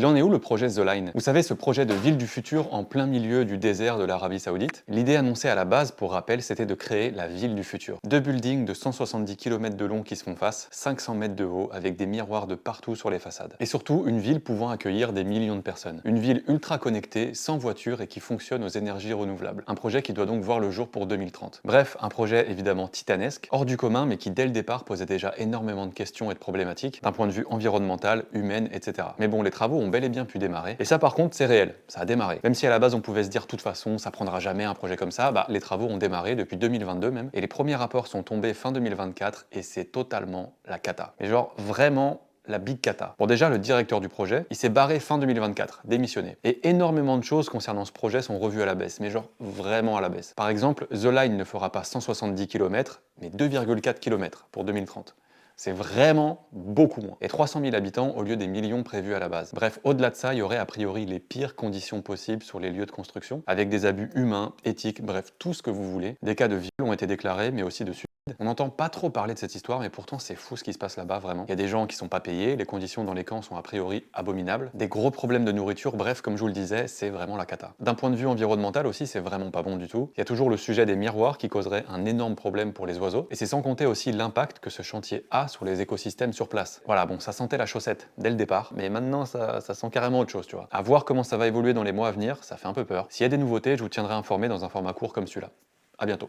Il en est où le projet The Line? Vous savez, ce projet de ville du futur en plein milieu du désert de l'Arabie Saoudite? L'idée annoncée à la base, pour rappel, c'était de créer la ville du futur. Deux buildings de 170 km de long qui se font face, 500 mètres de haut, avec des miroirs de partout sur les façades. Et surtout, une ville pouvant accueillir des millions de personnes. Une ville ultra connectée, sans voiture et qui fonctionne aux énergies renouvelables. Un projet qui doit donc voir le jour pour 2030. Bref, un projet évidemment titanesque, hors du commun, mais qui dès le départ posait déjà énormément de questions et de problématiques, d'un point de vue environnemental, humain, etc. Mais bon, les travaux ont bel et bien pu démarrer. Et ça par contre, c'est réel, ça a démarré. Même si à la base on pouvait se dire, de toute façon, ça prendra jamais un projet comme ça, bah les travaux ont démarré depuis 2022 même, et les premiers rapports sont tombés fin 2024, et c'est totalement la cata. Mais genre, vraiment, la big cata. Bon déjà, le directeur du projet, il s'est barré fin 2024, démissionné. Et énormément de choses concernant ce projet sont revues à la baisse, mais genre vraiment à la baisse. Par exemple, The Line ne fera pas 170 km, mais 2,4 km pour 2030. C'est vraiment beaucoup moins. Et 300 000 habitants au lieu des millions prévus à la base. Bref, au-delà de ça, il y aurait a priori les pires conditions possibles sur les lieux de construction, avec des abus humains, éthiques, bref, tout ce que vous voulez. Des cas de viol ont été déclarés, mais aussi de suicide. On n'entend pas trop parler de cette histoire, mais pourtant c'est fou ce qui se passe là-bas, vraiment. Il y a des gens qui sont pas payés, les conditions dans les camps sont a priori abominables, des gros problèmes de nourriture, bref, comme je vous le disais, c'est vraiment la cata. D'un point de vue environnemental aussi, c'est vraiment pas bon du tout. Il y a toujours le sujet des miroirs qui causerait un énorme problème pour les oiseaux, et c'est sans compter aussi l'impact que ce chantier a sur les écosystèmes sur place. Voilà, bon, ça sentait la chaussette dès le départ, mais maintenant ça sent carrément autre chose, tu vois. À voir comment ça va évoluer dans les mois à venir, ça fait un peu peur. S'il y a des nouveautés, je vous tiendrai informé dans un format court comme celui-là. À bientôt.